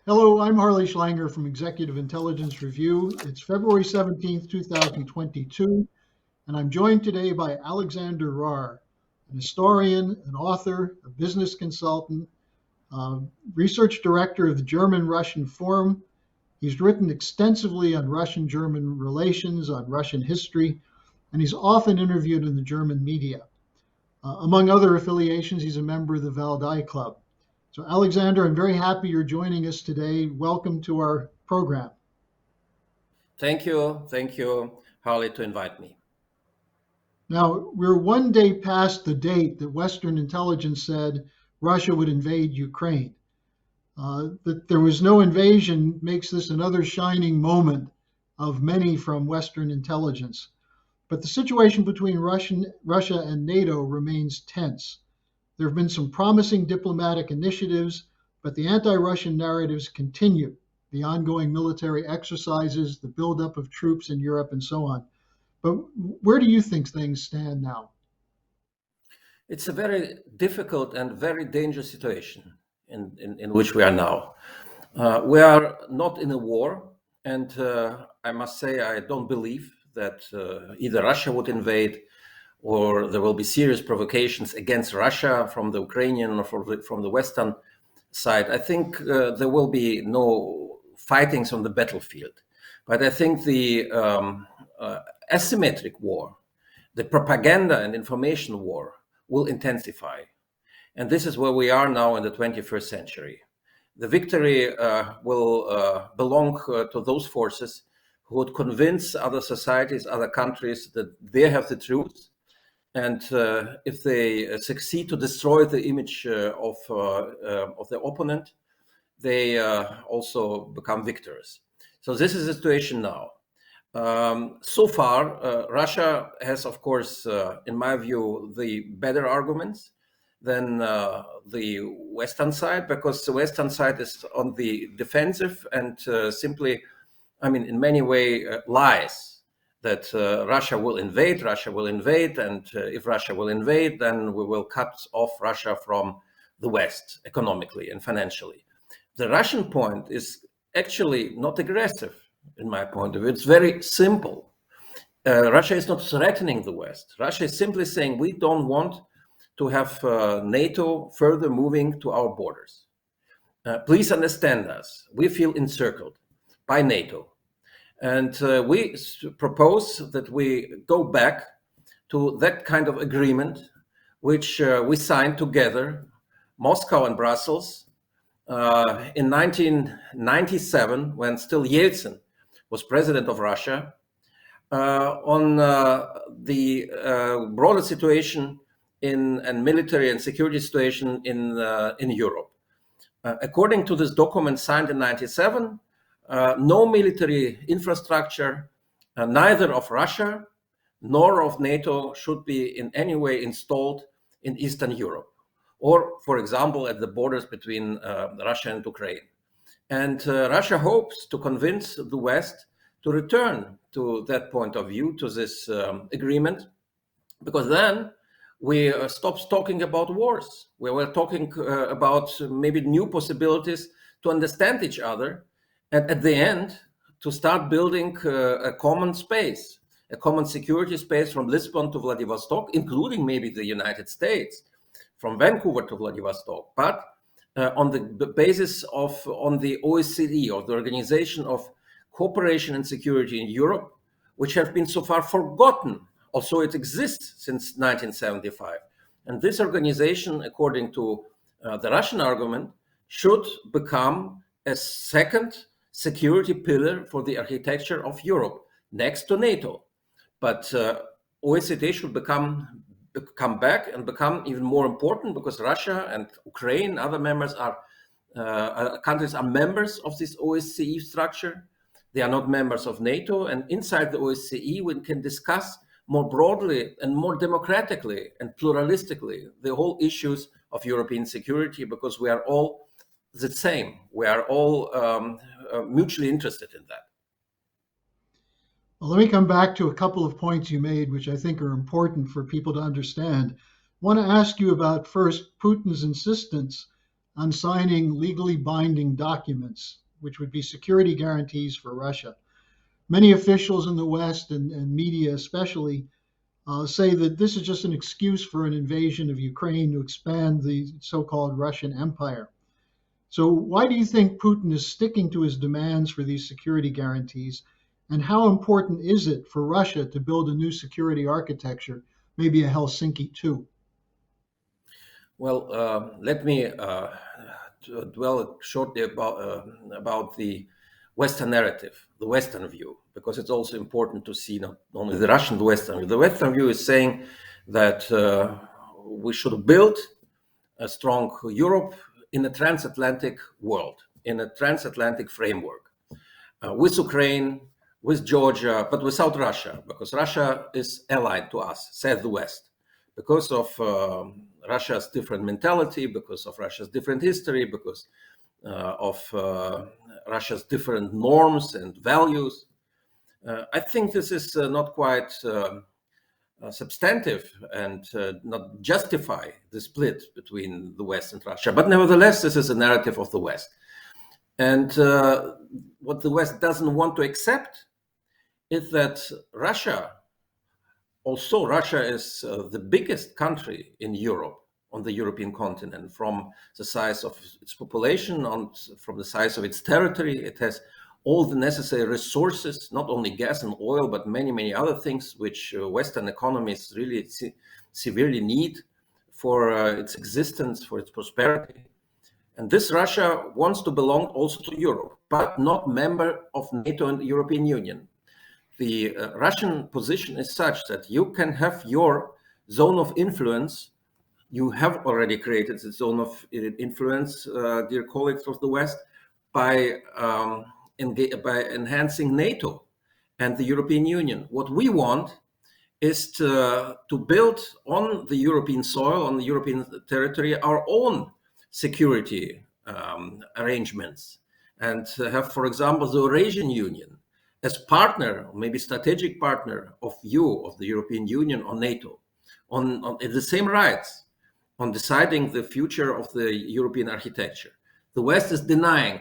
Hello, I'm Harley Schlanger from Executive Intelligence Review. It's February 17th, 2022, and I'm joined today by Alexander Rahr, an historian, an author, a business consultant, research director of the German-Russian Forum. He's written extensively on Russian-German relations, on Russian history, and he's often interviewed in the German media. Among other affiliations, he's a member of the Valdai Club. So Alexander, I'm very happy you're joining us today. Welcome to our program. Thank you, Harley, to invite me. Now, we're one day past the date that Western intelligence said Russia would invade Ukraine. That there was no invasion makes this another shining moment of many from Western intelligence. But the situation between Russia and NATO remains tense. There have been some promising diplomatic initiatives, but the anti-Russian narratives continue. The ongoing military exercises, the buildup of troops in Europe, and so on. But where do you think things stand now? It's a very difficult and very dangerous situation in which we are now. We are not in a war, and I must say I don't believe that either Russia would invade or there will be serious provocations against Russia from the Ukrainian or from the Western side. I think there will be no fightings on the battlefield. But I think the asymmetric war, the propaganda and information war will intensify. And this is where we are now in the 21st century. The victory will belong to those forces who would convince other societies, other countries that they have the truth. And if they succeed to destroy the image of the opponent, they also become victors. So this is the situation now. So far, Russia has, of course, in my view, the better arguments than the Western side, because the Western side is on the defensive and simply, in many ways, lies. That Russia will invade, and if Russia will invade, then we will cut off Russia from the West economically and financially. The Russian point is actually not aggressive, in my point of view. It's very simple. Russia is not threatening the West. Russia is simply saying we don't want to have NATO further moving to our borders. Please understand us. We feel encircled by NATO. And we propose that we go back to that kind of agreement, which we signed together, Moscow and Brussels, in 1997, when still Yeltsin was president of Russia, on the broader situation and military and security situation in Europe. According to this document signed in 1997, no military infrastructure, neither of Russia nor of NATO, should be in any way installed in Eastern Europe, or, for example, at the borders between Russia and Ukraine. And Russia hopes to convince the West to return to that point of view, to this agreement, because then we stop talking about wars. We were talking about maybe new possibilities to understand each other, and at the end, to start building a common space, a common security space from Lisbon to Vladivostok, including maybe the United States, from Vancouver to Vladivostok, but on the basis of on the OECD, or the Organization of Cooperation and Security in Europe, which have been so far forgotten, although it exists since 1975. And this organization, according to the Russian argument, should become a second security pillar for the architecture of Europe, next to NATO. But OECD should come back and become even more important, because Russia and Ukraine, other members countries are members of this OSCE structure. They are not members of NATO, and inside the OSCE we can discuss more broadly and more democratically and pluralistically the whole issues of European security, because we are all the same. We are all mutually interested in that. Well, let me come back to a couple of points you made, which I think are important for people to understand. I want to ask you about first Putin's insistence on signing legally binding documents, which would be security guarantees for Russia. Many officials in the West and media especially say that this is just an excuse for an invasion of Ukraine to expand the so-called Russian empire. So why do you think Putin is sticking to his demands for these security guarantees? And how important is it for Russia to build a new security architecture, maybe a Helsinki 2? Well, let me dwell shortly about the Western narrative, the Western view, because it's also important to see not only the Russian, the Western view. The Western view is saying that we should build a strong Europe in a transatlantic world, in a transatlantic framework, with Ukraine, with Georgia, but without Russia, because Russia is allied to us, says the West, because of Russia's different mentality, because of Russia's different history, because of Russia's different norms and values. I think this is not quite substantive and not justify the split between the West and Russia. But nevertheless, this is a narrative of the West. And what the West doesn't want to accept is that Russia, also Russia is the biggest country in Europe, on the European continent, from the size of its population, from the size of its territory. It has all the necessary resources, not only gas and oil, but many, many other things which Western economies really severely need for its existence, for its prosperity. And this Russia wants to belong also to Europe, but not member of NATO and the European Union. The Russian position is such that you can have your zone of influence. You have already created the zone of influence, dear colleagues of the West, by enhancing NATO and the European Union. What we want is to build on the European soil, on the European territory, our own security arrangements, and have, for example, the Eurasian Union as partner, or maybe strategic partner of you, of the European Union or NATO, on the same rights on deciding the future of the European architecture. The West is denying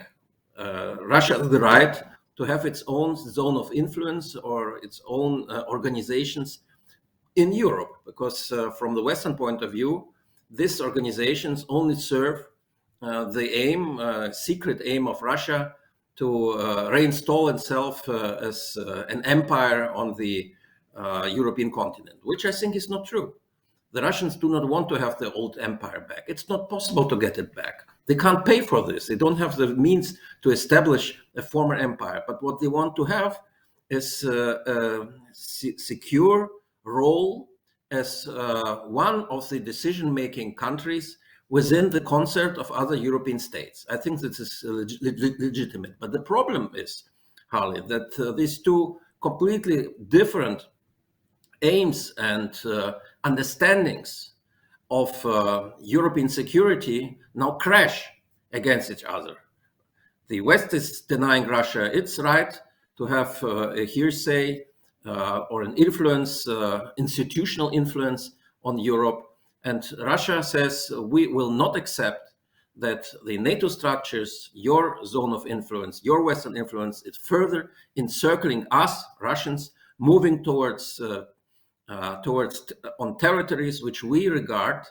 Russia the right to have its own zone of influence or its own organizations in Europe, because from the Western point of view, these organizations only serve the aim, secret aim of Russia to reinstall itself as an empire on the European continent, which I think is not true. The Russians do not want to have the old empire back. It's not possible to get it back. They can't pay for this. They don't have the means to establish a former empire. But what they want to have is a secure role as one of the decision-making countries within the concert of other European states. I think this is legitimate. But the problem is, Harley, that these two completely different aims and understandings of European security now crash against each other. The West is denying Russia its right to have a hearsay or an influence, institutional influence on Europe. And Russia says, we will not accept that the NATO structures, your zone of influence, your Western influence, is further encircling us, Russians, moving towards on territories which we regard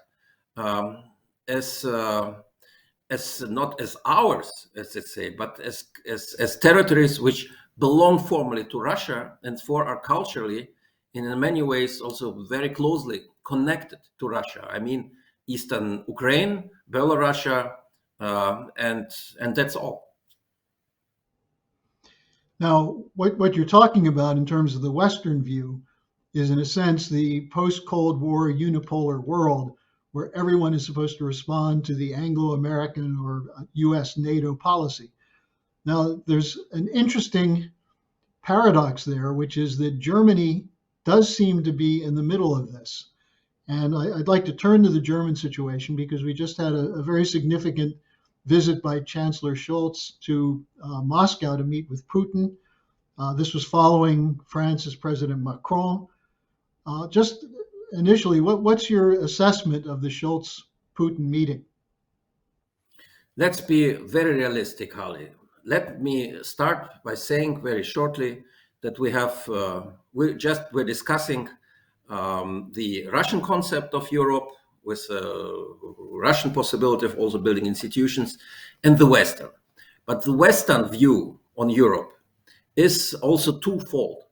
as not as ours, as they say, but as territories which belong formally to Russia and are culturally, in many ways, also very closely connected to Russia. I mean, Eastern Ukraine, Belarus, and that's all. Now, what you're talking about in terms of the Western view is, in a sense, the post-Cold War unipolar world where everyone is supposed to respond to the Anglo-American or U.S. NATO policy. Now, there's an interesting paradox there, which is that Germany does seem to be in the middle of this. And I'd like to turn to the German situation because we just had a very significant visit by Chancellor Scholz to Moscow to meet with Putin. This was following France's President Macron. Just initially, what's your assessment of the Scholz-Putin meeting? Let's be very realistic, Harley. Let me start by saying very shortly that we're discussing the Russian concept of Europe with Russian possibility of also building institutions, and the Western. But the Western view on Europe is also twofold,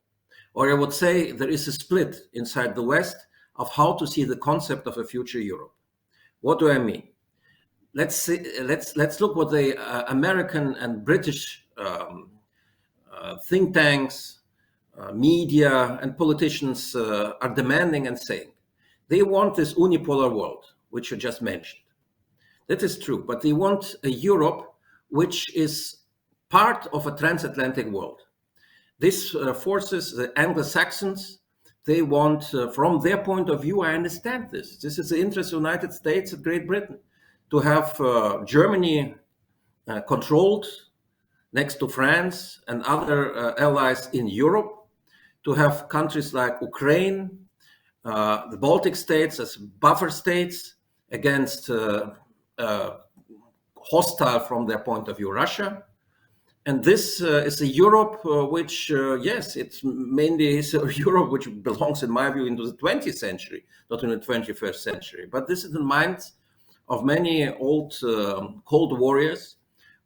or I would say there is a split inside the West of how to see the concept of a future Europe. What do I mean? Let's look what the American and British think tanks, media, and politicians are demanding and saying. They want this unipolar world, which you just mentioned. That is true, but they want a Europe which is part of a transatlantic world. This forces the Anglo-Saxons. They want, from their point of view, I understand this. This is the interest of the United States and Great Britain, to have Germany controlled next to France and other allies in Europe, to have countries like Ukraine, the Baltic states as buffer states against hostile from their point of view Russia. And this is a Europe which, yes, it's mainly is a Europe which belongs, in my view, into the 20th century, not in the 21st century. But this is the minds of many old Cold Warriors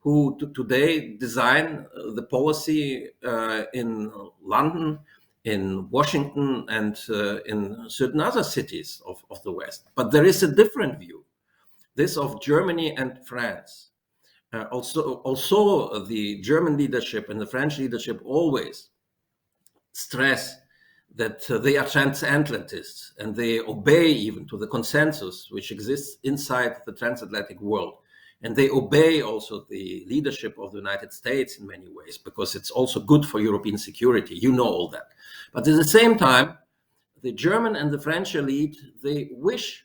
who today design the policy in London, in Washington, and in certain other cities of the West. But there is a different view, this of Germany and France. Also, the German leadership and the French leadership always stress that they are transatlantists and they obey even to the consensus which exists inside the transatlantic world. And they obey also the leadership of the United States in many ways, because it's also good for European security. You know all that. But at the same time, the German and the French elite, they wish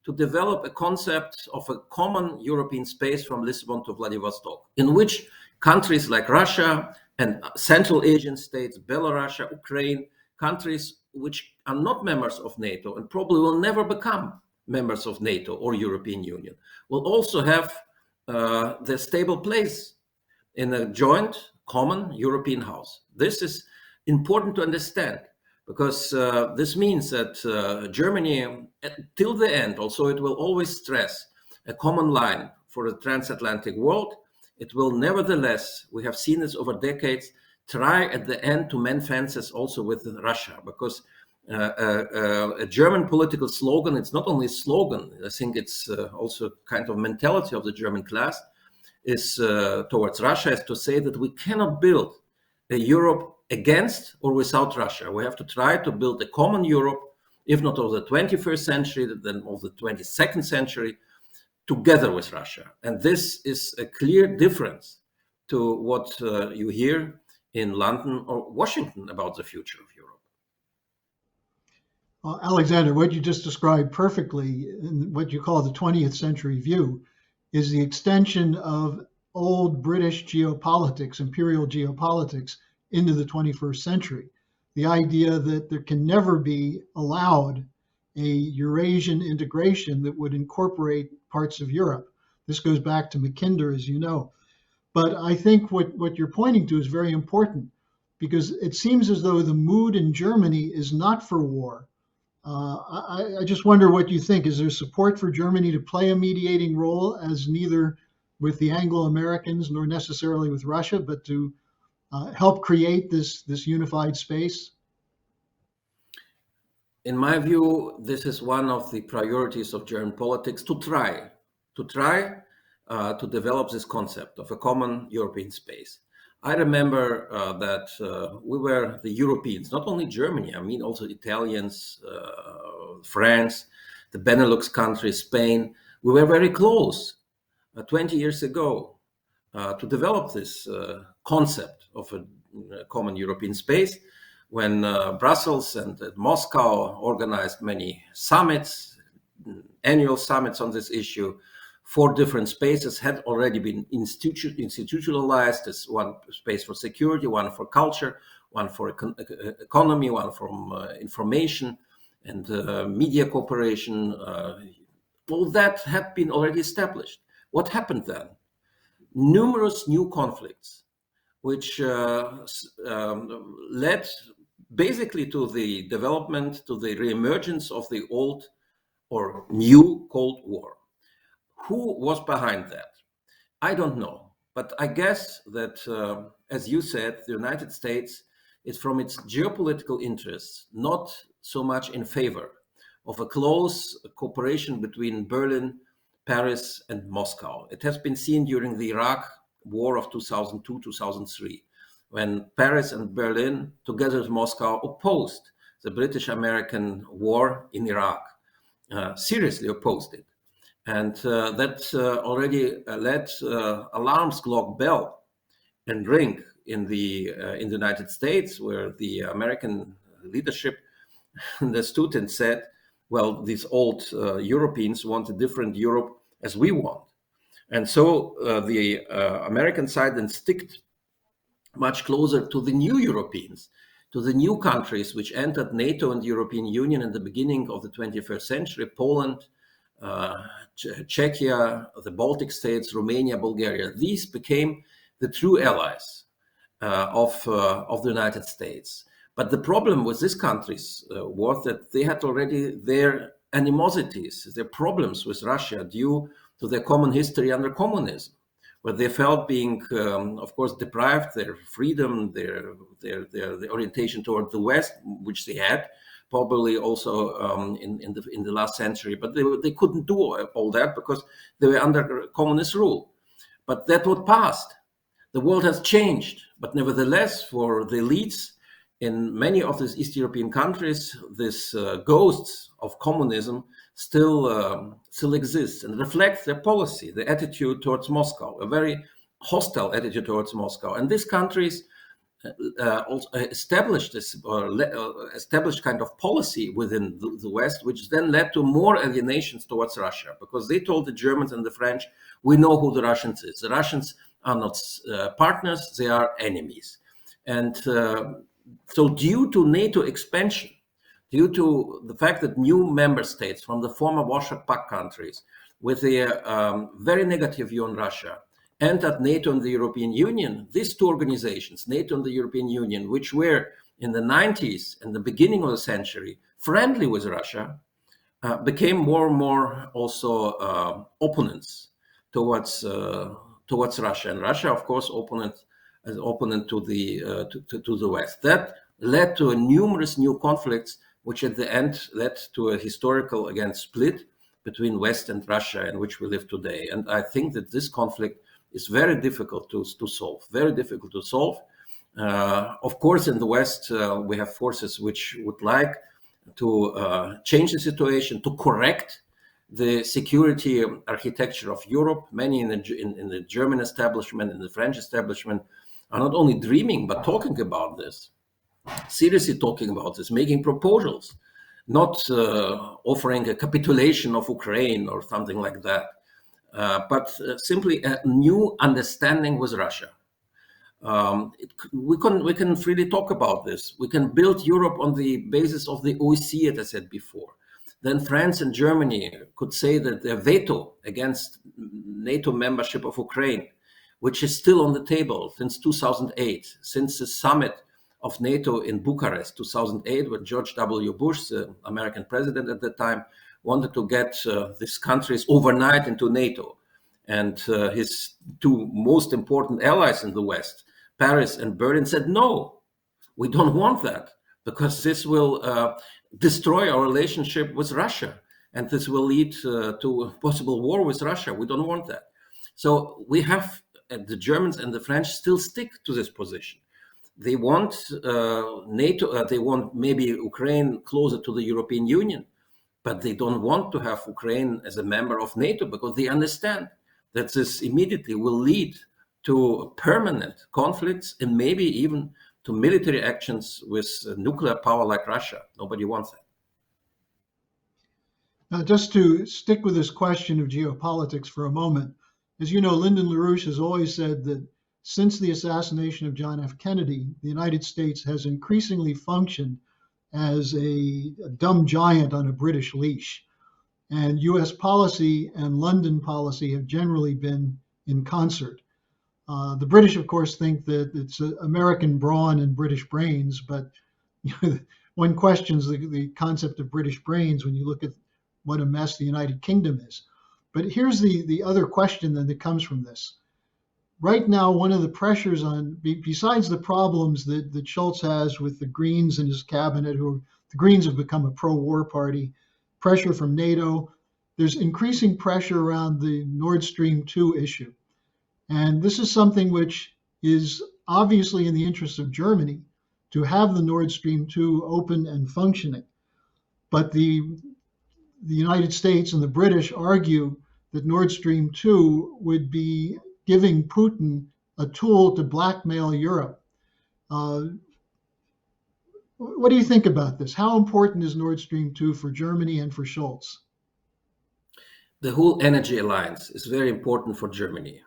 to develop a concept of a common European space from Lisbon to Vladivostok, in which countries like Russia and Central Asian states, Belarus, Ukraine, countries which are not members of NATO and probably will never become members of NATO or European Union, will also have their stable place in a joint common European house. This is important to understand, because this means that Germany, till the end, also it will always stress a common line for the transatlantic world. It will nevertheless, we have seen this over decades, try at the end to mend fences also with Russia, because a German political slogan, it's not only a slogan, I think it's also kind of mentality of the German class, is towards Russia, is to say that we cannot build a Europe against or without Russia. We have to try to build a common Europe, if not of the 21st century, then of the 22nd century, together with Russia. And this is a clear difference to what you hear in London or Washington about the future of Europe. Alexander, what you just described perfectly, in what you call the 20th century view, is the extension of old British geopolitics, imperial geopolitics, into the 21st century. The idea that there can never be allowed a Eurasian integration that would incorporate parts of Europe. This goes back to Mackinder, as you know. But I think what you're pointing to is very important, because it seems as though the mood in Germany is not for war. I just wonder what you think. Is there support for Germany to play a mediating role, as neither with the Anglo-Americans nor necessarily with Russia, but to help create this unified space? In my view, this is one of the priorities of German politics, to try to develop this concept of a common European space. I remember that we were the Europeans, not only Germany, I mean also Italians, France, the Benelux countries, Spain. We were very close 20 years ago to develop this concept of a common European space, when Brussels and Moscow organized many summits, annual summits on this issue. 4 different spaces had already been institutionalized as one space for security, one for culture, one for economy, one for information and media cooperation. All that had been already established. What happened then? numerous new conflicts, which led basically to the development, to the reemergence of the old or new Cold War. Who was behind that? I don't know, but I guess that, as you said, the United States is, from its geopolitical interests, not so much in favor of a close cooperation between Berlin, Paris, and Moscow. It has been seen during the Iraq War of 2002-2003, when Paris and Berlin, together with Moscow, opposed the British-American war in Iraq, seriously opposed it. And that already led alarms clock bell and ring in the United States, where the American leadership understood and said, well, these old Europeans want a different Europe as we want. And so the American side then sticked much closer to the new Europeans, to the new countries which entered NATO and the European Union in the beginning of the 21st century: Poland, Czechia, the Baltic states, Romania, Bulgaria. These became the true allies of the United States. But the problem with these countries was that they had already their animosities, their problems with Russia due to their common history under communism, where they felt being, of course, deprived their freedom, their orientation toward the West, which they had, probably also in the last century, but they couldn't do all that because they were under communist rule. But that was past. The world has changed, but nevertheless, for the elites in many of these East European countries, these ghosts of communism still exists and reflects their policy, their attitude towards Moscow, a very hostile attitude towards Moscow. And these countries also established this established kind of policy within the West, which then led to more alienations towards Russia, because they told the Germans and the French, we know who the Russians is. The Russians are not partners, they are enemies. And so due to NATO expansion, due to the fact that new member states from the former Warsaw Pact countries with a very negative view on Russia entered NATO and the European Union, these two organizations, NATO and the European Union, which were in the 90s and the beginning of the century friendly with Russia, became more and more also opponents towards Russia. And Russia, of course, as opponent to the West. That led to numerous new conflicts, which at the end led to a historical, again, split between West and Russia, in which we live today. And I think that this conflict is very difficult to solve, very difficult to solve. Of course, in the West, we have forces which would like to change the situation, to correct the security architecture of Europe. Many in the German establishment, in the French establishment, are not only dreaming, but talking about this, seriously talking about this, making proposals, not offering a capitulation of Ukraine or something like that, but simply a new understanding with Russia. We can freely talk about this. We can build Europe on the basis of the OSCE, as I said before. Then France and Germany could say that their veto against NATO membership of Ukraine, which is still on the table since 2008, since the summit of NATO in Bucharest, 2008, when George W. Bush, the American president at the time, wanted to get these countries overnight into NATO. And his two most important allies in the West, Paris and Berlin, said, no, we don't want that, because this will destroy our relationship with Russia. And this will lead to a possible war with Russia. We don't want that. So we have, the Germans and the French still stick to this position. They want NATO, they want maybe Ukraine closer to the European Union, but they don't want to have Ukraine as a member of NATO, because they understand that this immediately will lead to permanent conflicts and maybe even to military actions with nuclear power like Russia. Nobody wants that. Now, just to stick with this question of geopolitics for a moment, as you know, Lyndon LaRouche has always said that since the assassination of John F. Kennedy, the United States has increasingly functioned as a dumb giant on a British leash. And US policy and London policy have generally been in concert. The British, of course, think that it's American brawn and British brains, but one questions the concept of British brains when you look at what a mess the United Kingdom is. But here's the other question then that comes from this. Right now, one of the pressures on, besides the problems that Schultz has with the Greens in his cabinet, the Greens have become a pro-war party, pressure from NATO, there's increasing pressure around the Nord Stream 2 issue. And this is something which is obviously in the interest of Germany to have the Nord Stream 2 open and functioning. But the United States and the British argue that Nord Stream 2 would be giving Putin a tool to blackmail Europe. What do you think about this? How important is Nord Stream 2 for Germany and for Scholz? The whole energy alliance is very important for Germany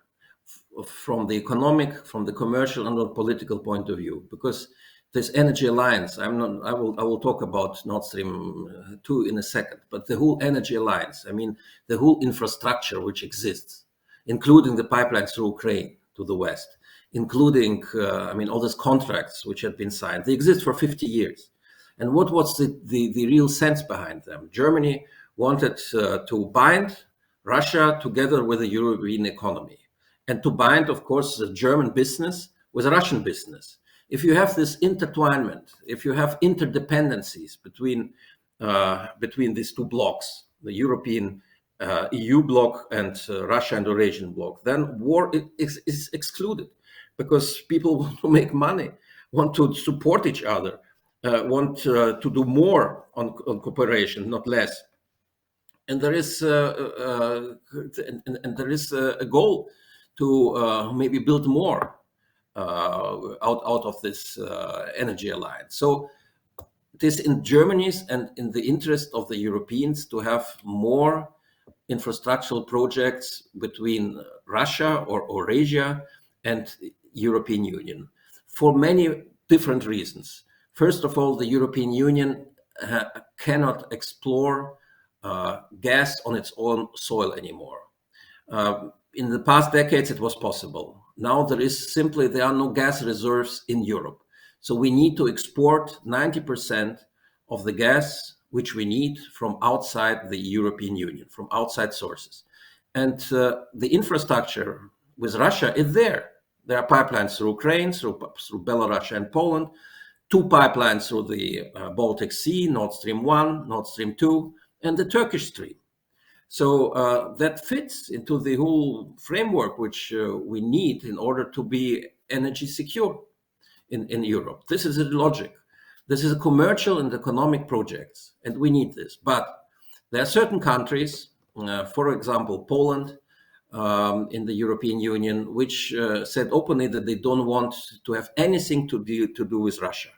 from the economic, from the commercial, and the political point of view, because this energy alliance, I will talk about Nord Stream 2 in a second, but the whole energy alliance, I mean, the whole infrastructure which exists, including the pipelines through Ukraine to the west, including, all these contracts which had been signed, they exist for 50 years. And what was the real sense behind them? Germany wanted to bind Russia together with the European economy, and to bind, of course, the German business with Russian business. If you have this intertwinement, if you have interdependencies between these two blocks, the European EU bloc and Russia and Eurasian bloc, then war is excluded, because people want to make money, want to support each other, want to do more on cooperation, not less. And there is a goal to maybe build more out of this energy alliance. So it is in Germany's and in the interest of the Europeans to have more infrastructural projects between Russia or Eurasia and European Union for many different reasons. First of all, the European Union cannot explore gas on its own soil anymore. In the past decades, it was possible. Now there are no gas reserves in Europe. So we need to export 90% of the gas which we need from outside the European Union, from outside sources. And the infrastructure with Russia is there. There are pipelines through Ukraine, through Belarus and Poland, 2 pipelines through the Baltic Sea, Nord Stream 1, Nord Stream 2, and the Turkish Stream. So that fits into the whole framework which we need in order to be energy secure in Europe. This is the logic. This is a commercial and economic projects, and we need this. But there are certain countries, for example, Poland, in the European Union, which said openly that they don't want to have anything to do with Russia,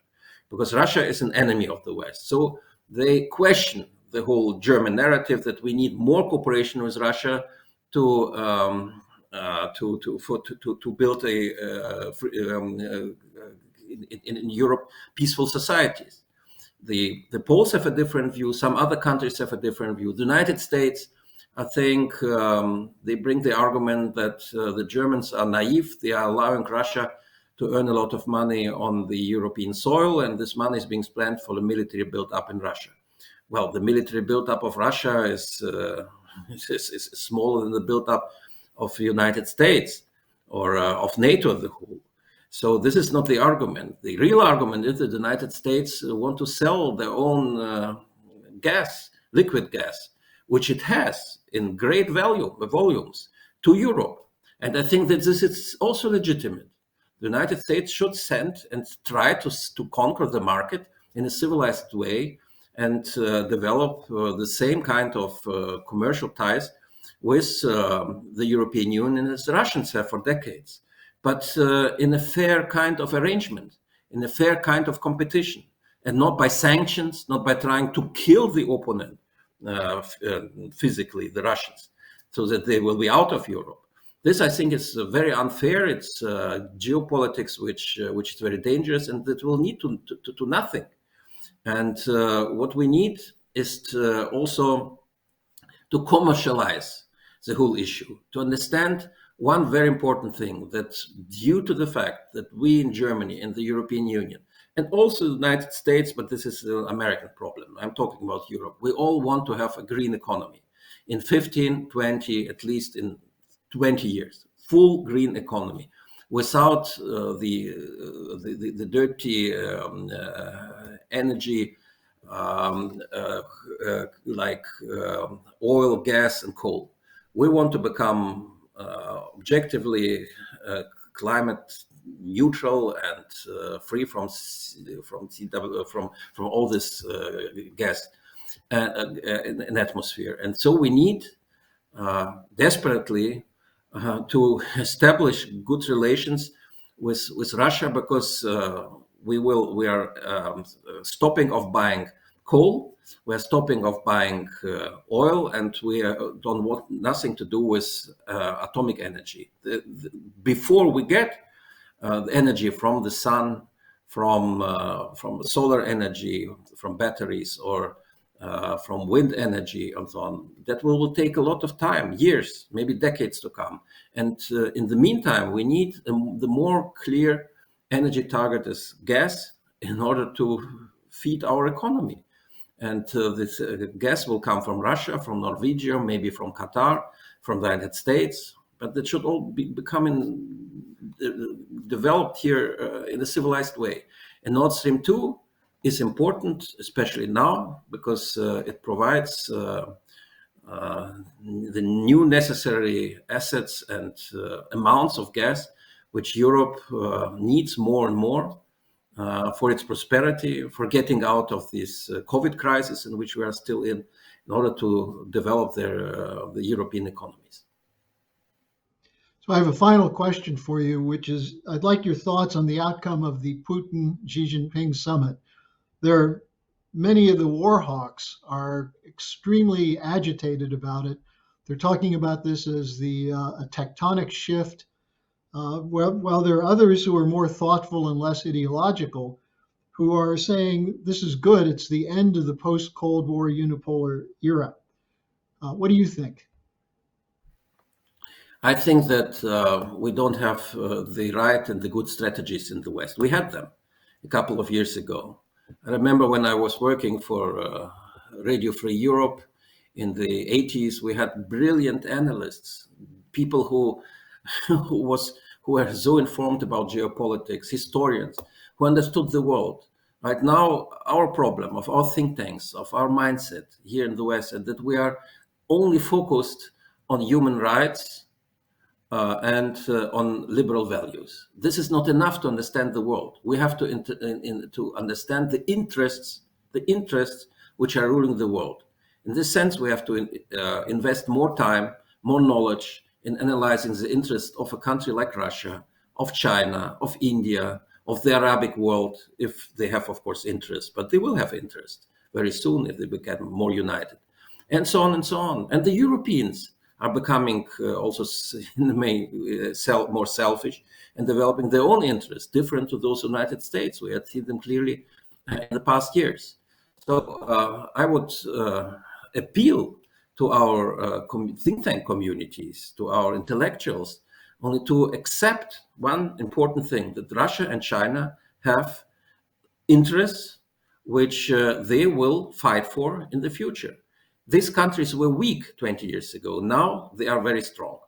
because Russia is an enemy of the West. So they question the whole German narrative that we need more cooperation with Russia to build in Europe peaceful societies. The Poles have a different view. Some other countries have a different view. The United States, I think, they bring the argument that the Germans are naive. They are allowing Russia to earn a lot of money on the European soil, and this money is being spent for the military build-up in Russia. Well, the military build-up of Russia is smaller than the build-up of the United States or of NATO as a whole. So this is not the argument. The real argument is that the United States want to sell their own gas, liquid gas, which it has in great volumes to Europe. And I think that this is also legitimate. The United States should send and try to conquer the market in a civilized way and develop the same kind of commercial ties with the European Union as the Russians have for decades, but in a fair kind of arrangement, in a fair kind of competition, and not by sanctions, not by trying to kill the opponent physically, the Russians, so that they will be out of Europe. This, I think, is very unfair. It's geopolitics, which is very dangerous, and that will lead to nothing. And what we need is also to commercialize the whole issue, to understand one very important thing, that due to the fact that we in Germany and the European Union, and also the United States, but this is an American problem, I'm talking about Europe, we all want to have a green economy in 15, 20, at least in 20 years, full green economy, without the dirty energy like oil, gas, and coal. We want to become objectively climate neutral and free from all this gas in atmosphere. And so we need desperately to establish good relations with Russia, because we are stopping of buying coal, we are stopping of buying oil, and we don't want nothing to do with atomic energy. Before we get the energy from the sun, from solar energy, from batteries, or from wind energy and so on, that will take a lot of time, years, maybe decades to come. And in the meantime, we need the more clear energy target is gas in order to feed our economy. And this gas will come from Russia, from Norwegia, maybe from Qatar, from the United States, but that should all be becoming developed here in a civilized way. And Nord Stream 2 is important, especially now, because it provides the new necessary assets and amounts of gas which Europe needs more and more for its prosperity, for getting out of this COVID crisis in which we are still in order to develop the European economies. So I have a final question for you, which is, I'd like your thoughts on the outcome of the Putin-Xi Jinping summit. Many of the war hawks are extremely agitated about it. They're talking about this as a tectonic shift. While there are others who are more thoughtful and less ideological, who are saying this is good, it's the end of the post-Cold War unipolar era. What do you think? I think that we don't have the right and the good strategies in the West. We had them a couple of years ago. I remember when I was working for Radio Free Europe in the 80s, we had brilliant analysts, people who were so informed about geopolitics, historians who understood the world. Right now, our problem of our think tanks, of our mindset here in the West, is that we are only focused on human rights and on liberal values. This is not enough to understand the world. We have to understand the interests which are ruling the world. In this sense, we have to invest more time, more knowledge in analyzing the interests of a country like Russia, of China, of India, of the Arabic world, if they have, of course, interest. But they will have interest very soon if they become more united, and so on and so on. And the Europeans are becoming also more selfish and developing their own interests, different to those of the United States. We have seen them clearly in the past years. So I would appeal to our think tank communities, to our intellectuals, only to accept one important thing, that Russia and China have interests which they will fight for in the future. These countries were weak 20 years ago. Now they are very strong.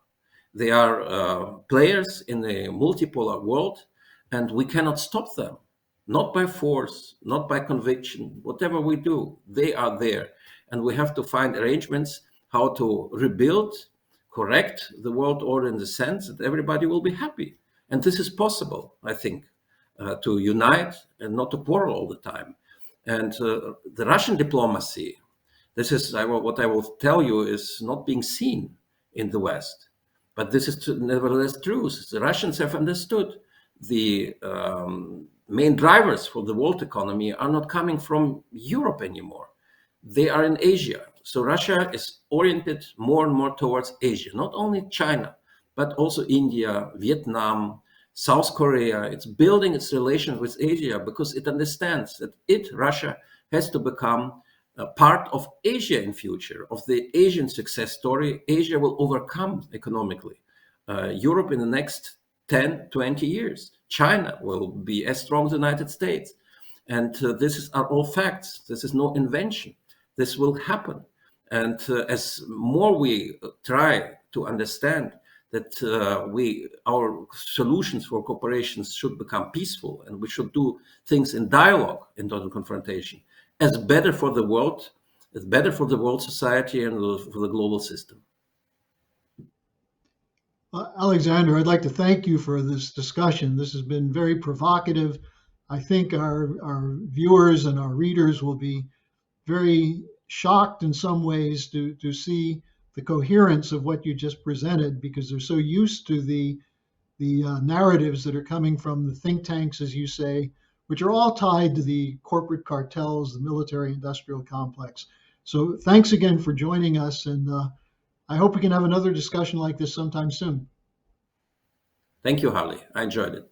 They are players in a multipolar world, and we cannot stop them. Not by force, not by conviction. Whatever we do, they are there. And we have to find arrangements how to rebuild, correct the world order in the sense that everybody will be happy. And this is possible, I think, to unite and not to quarrel all the time. And the Russian diplomacy, this is what I will tell you, is not being seen in the West. But this is nevertheless true. The Russians have understood the main drivers for the world economy are not coming from Europe anymore. They are in Asia. So Russia is oriented more and more towards Asia, not only China, but also India, Vietnam, South Korea. It's building its relations with Asia because it understands that Russia, has to become a part of Asia in future, of the Asian success story. Asia will overcome economically Europe in the next 10, 20 years. China will be as strong as the United States. And are all facts. This is no invention. This will happen. And as more we try to understand that our solutions for corporations should become peaceful, and we should do things in dialogue and not in confrontation, as better for the world, as better for the world society and for the global system. Alexander, I'd like to thank you for this discussion. This has been very provocative. I think our viewers and our readers will be very shocked in some ways to see the coherence of what you just presented, because they're so used to the narratives that are coming from the think tanks, as you say, which are all tied to the corporate cartels, the military-industrial complex. So thanks again for joining us, and I hope we can have another discussion like this sometime soon. Thank you, Harley. I enjoyed it.